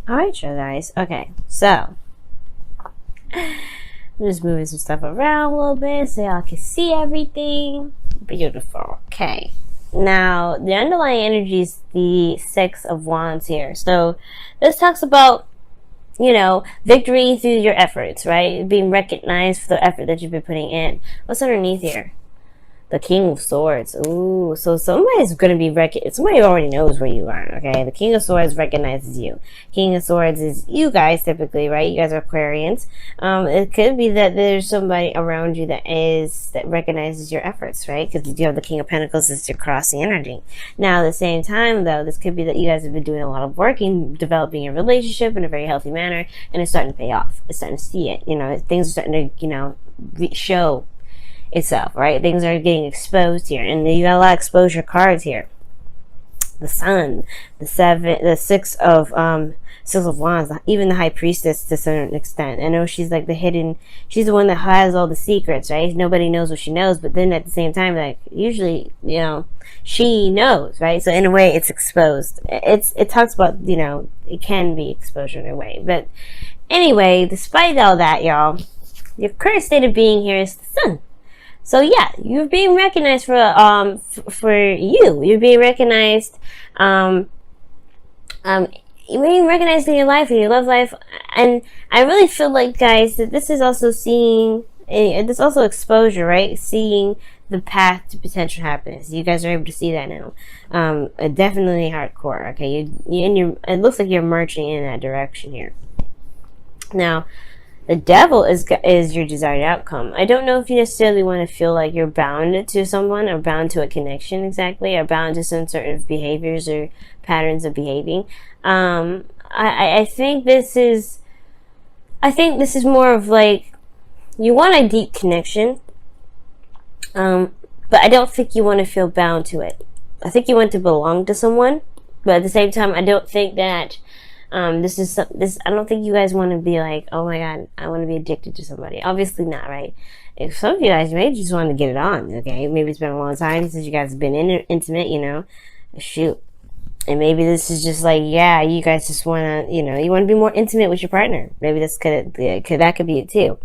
Alright, you guys. Okay, so I'm just moving some stuff around a little bit so y'all can see everything. Beautiful. Okay. Now, the underlying energy is the Six of Wands here. So, this talks about, victory through your efforts, right? Being recognized for the effort that you've been putting in. What's underneath here? The King of Swords. Ooh, so somebody's going to be somebody already knows where you are, okay? The King of Swords recognizes you. King of Swords is you guys typically, right? You guys are Aquarians. It could be that there's somebody around you that recognizes your efforts, right? Because you have the King of Pentacles as your crossing energy. Now, at the same time, though, this could be that you guys have been doing a lot of work in developing your relationship in a very healthy manner, and it's starting to pay off. It's starting to see it. Things are starting to, show itself, right? Things are getting exposed here, and you got a lot of exposure cards here. The Sun, the Six of Wands, even the High Priestess to a certain extent. I know she's like she's the one that has all the secrets, right? Nobody knows what she knows, but then at the same time, like usually, she knows, right? So in a way, it's exposed. It talks about, it can be exposure in a way, but anyway, despite all that, y'all, your current state of being here is the Sun. So yeah, you're being recognized for you. You're being recognized, you're being recognized in your life, in your love life, and I really feel like, guys, that this is also this also exposure, right? Seeing the path to potential happiness. You guys are able to see that now. Definitely hardcore. Okay, it looks like you're marching in that direction here. Now, the Devil is your desired outcome. I don't know if you necessarily want to feel like you're bound to someone or bound to a connection exactly, or bound to some sort of behaviors or patterns of behaving. I think this is more of like, you want a deep connection, but I don't think you want to feel bound to it. I think you want to belong to someone, but at the same time, I don't think that I don't think you guys want to be like, oh my god, I want to be addicted to somebody. Obviously not, right? If some of you guys may just want to get it on, okay? Maybe it's been a long time since you guys have been intimate, shoot. And maybe this is just like, yeah, you guys just want to, you want to be more intimate with your partner. Maybe that could be it too.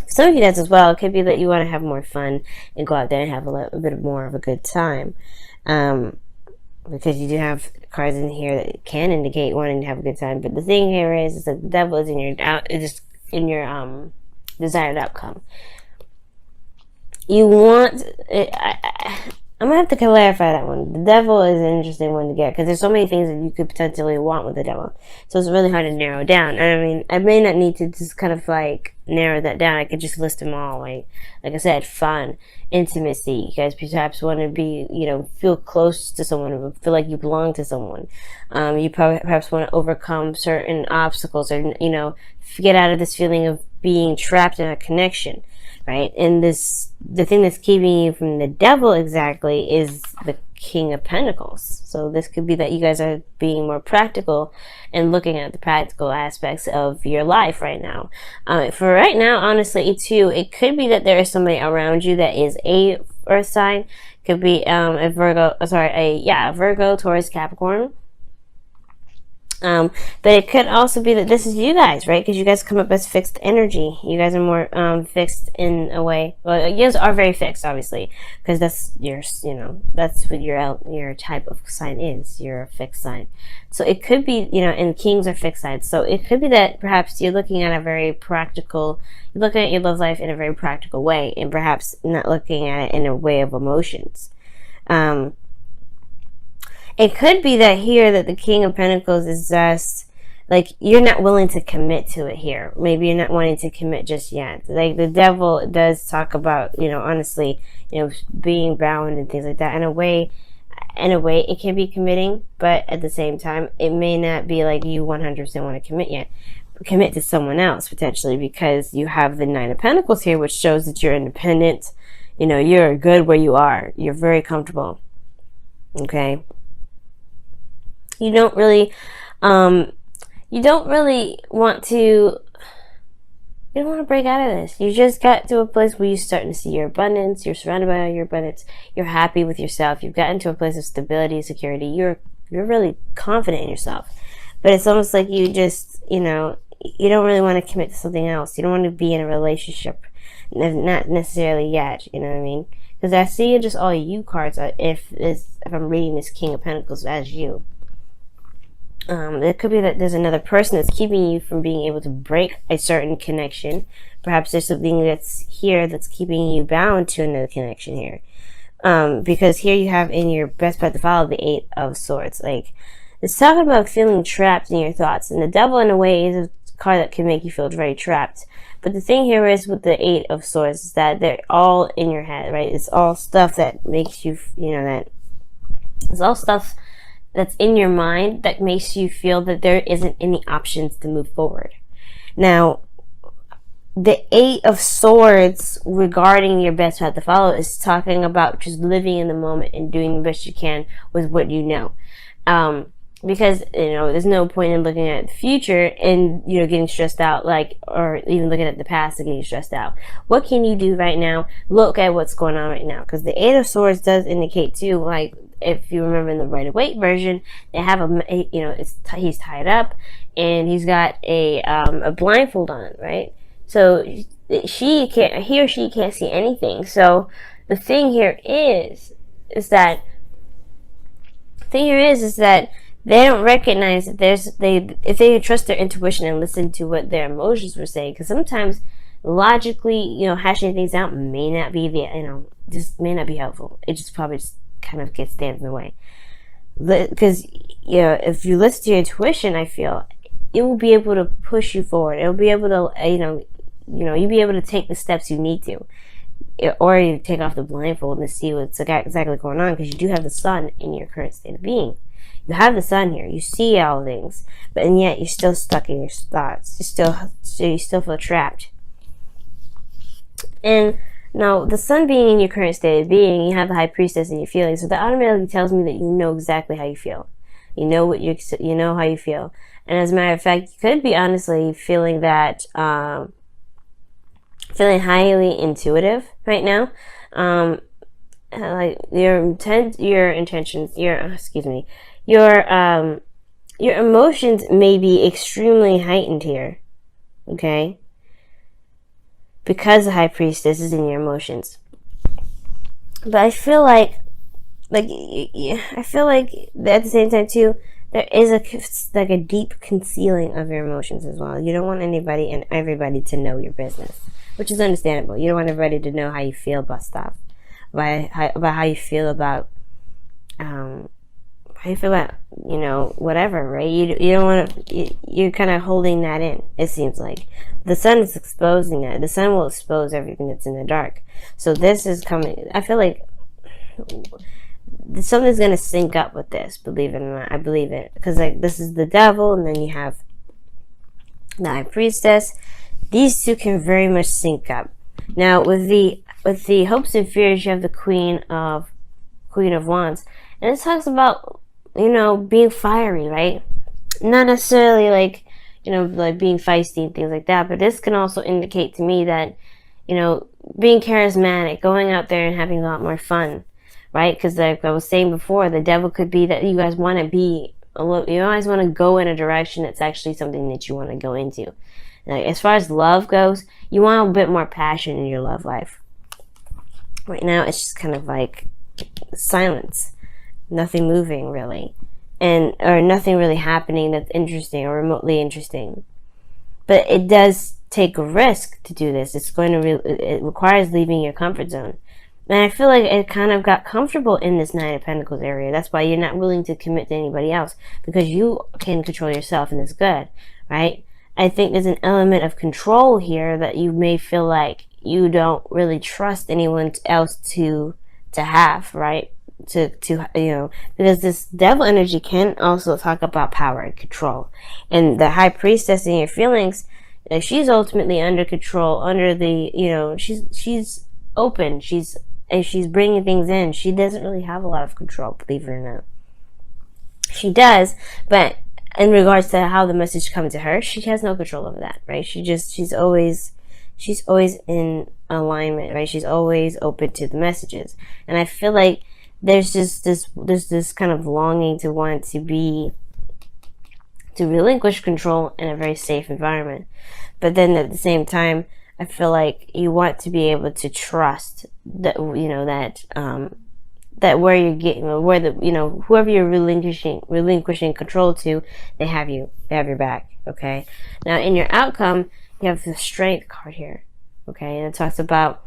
Some of you guys as well, it could be that you want to have more fun and go out there and have a bit more of a good time. Because you do have cards in here that can indicate wanting to have a good time, but the thing here is that the Devil is in your desired outcome. You want it, I'm gonna have to clarify that one. The Devil is an interesting one to get because there's so many things that you could potentially want with the Devil, so it's really hard to narrow down. I mean, I may not need to just kind of like narrow that down. I could just list them all, like I said, fun, intimacy. You guys perhaps want to be, feel close to someone, feel like you belong to someone. You perhaps want to overcome certain obstacles, or get out of this feeling of being trapped in a connection. Right? And the thing that's keeping you from the Devil exactly is the King of Pentacles. So this could be that you guys are being more practical and looking at the practical aspects of your life right now. For right now, honestly, too, it could be that there is somebody around you that is a Earth sign. Could be a Virgo, Taurus, Capricorn. But it could also be that this is you guys, right? Because you guys come up as fixed energy. You guys are more fixed in a way. Well, you guys are very fixed, obviously, because that's that's what your type of sign is. You're a fixed sign. So it could be, and kings are fixed signs. So it could be that perhaps you're looking at you're looking at your love life in a very practical way, and perhaps not looking at it in a way of emotions. It could be that here that the King of Pentacles is just like you're not willing to commit to it here. Maybe you're not wanting to commit just yet. Like the Devil does talk about, honestly, being bound and things like that. In a way, it can be committing, but at the same time, it may not be like you 100% want to commit yet. Commit to someone else potentially, because you have the Nine of Pentacles here, which shows that you're independent. You're good where you are. You're very comfortable. Okay. You don't really want to break out of this. You just got to a place where you're starting to see your abundance. You're surrounded by your abundance. You're happy with yourself. You've gotten to a place of stability, security. You're really confident in yourself. but it's almost like you just, you know, you don't really want to commit to something else. You don't want to be in a relationship, not necessarily yet, you know what I mean? Because I see just all you cards, if I'm reading this King of Pentacles as you. It could be that there's another person that's keeping you from being able to break a certain connection. Perhaps there's something that's here that's keeping you bound to another connection here. Because here you have in your best path to follow the Eight of Swords. Like, it's talking about feeling trapped in your thoughts. And the Devil, in a way, is a card that can make you feel very trapped. But the thing here is with the Eight of Swords is that they're all in your head, right? It's all stuff that makes you, you know, that it's all stuff that's in your mind that makes you feel that there isn't any options to move forward. Now, the Eight of Swords regarding your best path to follow is talking about just living in the moment and doing the best you can with what you know. Because, you know, there's no point in looking at the future and, you know, getting stressed out, like, or even looking at the past and getting stressed out. What can you do right now? Look at what's going on right now. Because the Eight of Swords does indicate, too, like, if you remember in the Rider-Waite version, they have you know, he's tied up and he's got a blindfold on, right? So he or she can't see anything. So the thing here is that they don't recognize that if they trust their intuition and listen to what their emotions were saying, because sometimes logically, you know, hashing things out may not be just may not be helpful. It just probably just kind of stands in the way. Because, you know, if you listen to your intuition, I feel it will be able to push you forward. It will be able to, you'll be able to take the steps you need to, or you take off the blindfold and see what's exactly going on, because you do have the sun in your current state of being. You have the sun here. You see all things, and yet you're still stuck in your thoughts. You still feel trapped. And now, the sun being in your current state of being, you have the High Priestess in your feelings, so that automatically tells me that you know exactly how you feel. You know how you feel. And as a matter of fact, you could be honestly feeling that, feeling highly intuitive right now. Like your emotions may be extremely heightened here. Okay? Because the High Priestess is in your emotions. But I feel like at the same time too, there is a deep concealing of your emotions as well. You don't want anybody and everybody to know your business, which is understandable. You don't want everybody to know how you feel about stuff, about how you feel about you know, whatever, right? You don't want to, you're kind of holding that in, it seems like. The sun is exposing that. The sun will expose everything that's in the dark. So this is coming, I feel like something's going to sync up with this, believe it or not. I believe it. Because like this is the Devil, and then you have the High Priestess. These two can very much sync up. Now with the hopes and fears, you have the Queen of Wands. And it talks about, you know, being fiery, right? Not necessarily like, you know, like being feisty and things like that, but this can also indicate to me that, you know, being charismatic, going out there and having a lot more fun, right? Because like I was saying before, the Devil could be that you guys want to be you always want to go in a direction that's actually something that you want to go into. Like, as far as love goes, you want a bit more passion in your love life. Right now, it's just kind of like silence. Nothing moving really, or nothing really happening that's interesting or remotely interesting. But it does take a risk to do this. It's going to it requires leaving your comfort zone, and I feel like it kind of got comfortable in this Nine of Pentacles area. That's why you're not willing to commit to anybody else, because you can control yourself, and it's good, right? I think there's an element of control here that you may feel like you don't really trust anyone else to have, right? To you know, because this Devil energy can also talk about power and control, and the High Priestess in your feelings, she's ultimately under control, under the, you know, she's open, she's bringing things in. She doesn't really have a lot of control, believe it or not. She does, but in regards to how the message comes to her, she has no control over that, right? She's always in alignment, right? She's always open to the messages, and I feel like there's this kind of longing to want to be to relinquish control in a very safe environment. But then at the same time, I feel like you want to be able to trust that, you know, that where you're getting, where the, you know, whoever you're relinquishing control to, they have your back. Okay. Now in your outcome, you have the Strength card here. Okay. And it talks about,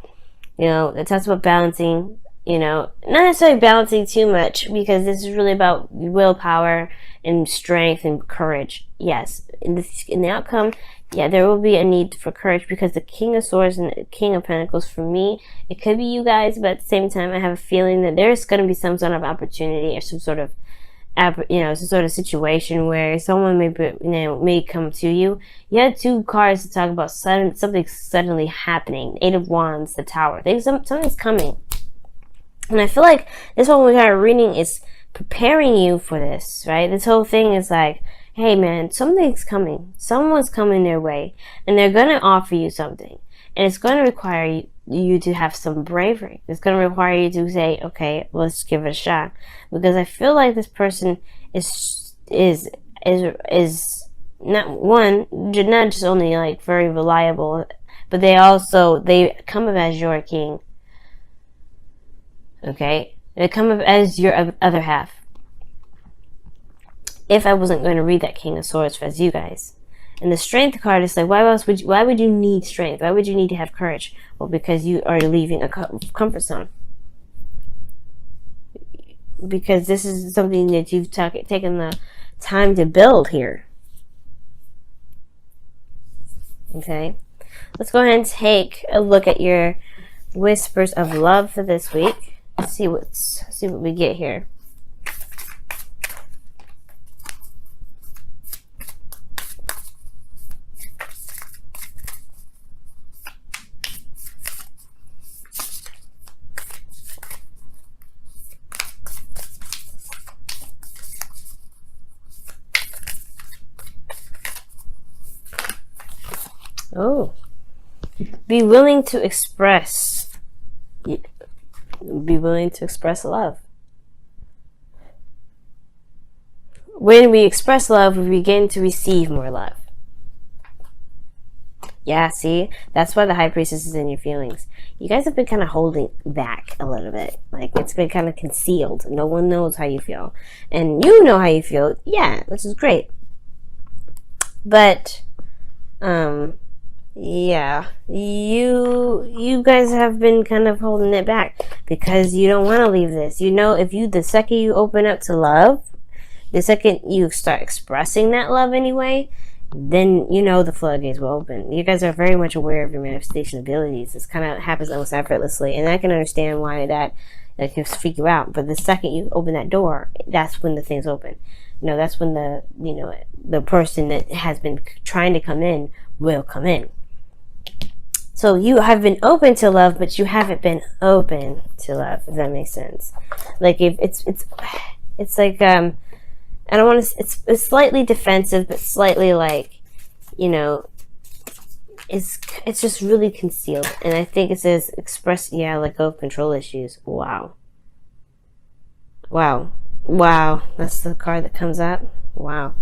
you know, it talks about balancing, you know, not necessarily balancing too much, because this is really about willpower and strength and courage. Yes. In the outcome, yeah, there will be a need for courage, because the King of Swords and the King of Pentacles, for me, it could be you guys, but at the same time, I have a feeling that there's going to be some sort of opportunity or some sort of, you know, some sort of situation where someone may come to you. You had 2 cards to talk about something suddenly happening. 8 of Wands, the Tower. Something's coming. And I feel like this one we got reading is preparing you for this, right? This whole thing is like, hey man, something's coming. Someone's coming their way, and they're going to offer you something. And it's going to require you to have some bravery. It's going to require you to say, okay, let's give it a shot. Because I feel like this person is not just only like very reliable, but they come up as your king. Okay? They come up as your other half. If I wasn't going to read that King of Swords as you guys. And the Strength card is like, why would you need strength? Why would you need to have courage? Well, because you are leaving a comfort zone. Because this is something that you've taken the time to build here. Okay? Let's go ahead and take a look at your whispers of love for this week. See what we get here. Oh, be willing to express. Be willing to express love. When we express love, we begin to receive more love. Yeah, see? That's why the High Priestess is in your feelings. You guys have been kind of holding back a little bit. Like, it's been kind of concealed. No one knows how you feel. And you know how you feel. Yeah, which is great. But, yeah, you guys have been kind of holding it back because you don't want to leave this. You know, the second you open up to love, the second you start expressing that love anyway, then you know the floodgates will open. You guys are very much aware of your manifestation abilities. This kind of happens almost effortlessly, and I can understand why that can freak you out. But the second you open that door, that's when the things open. You know, that's when the person that has been trying to come in will come in. So you have been open to love, but you haven't been open to love, if that makes sense. Like, if it's like, I don't want to, it's slightly defensive, but slightly like, you know, it's just really concealed. And I think it says express, let go of control issues. Wow. That's the card that comes up. Wow.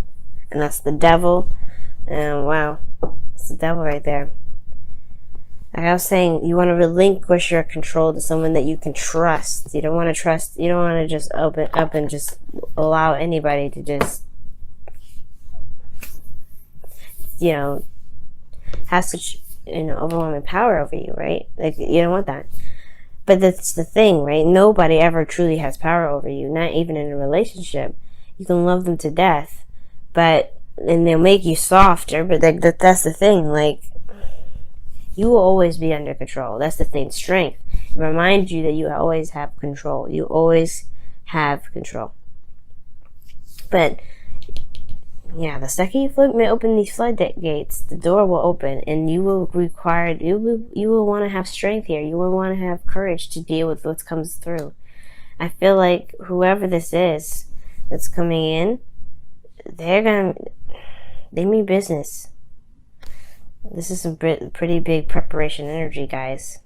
And that's the devil. And wow. It's the devil right there. Like I was saying, you want to relinquish your control to someone that you can trust. You don't want to just open up and just allow anybody to just, have such, overwhelming power over you, right? Like, you don't want that. But that's the thing, right? Nobody ever truly has power over you, not even in a relationship. You can love them to death, and they'll make you softer, but that's the thing, like, you will always be under control. That's the thing. Strength. It reminds you that you always have control. You always have control. But, yeah, the second you open these floodgates, the door will open, and you will want to have strength here. You will want to have courage to deal with what comes through. I feel like whoever this is that's coming in, they mean business. This is some pretty big preparation energy, guys.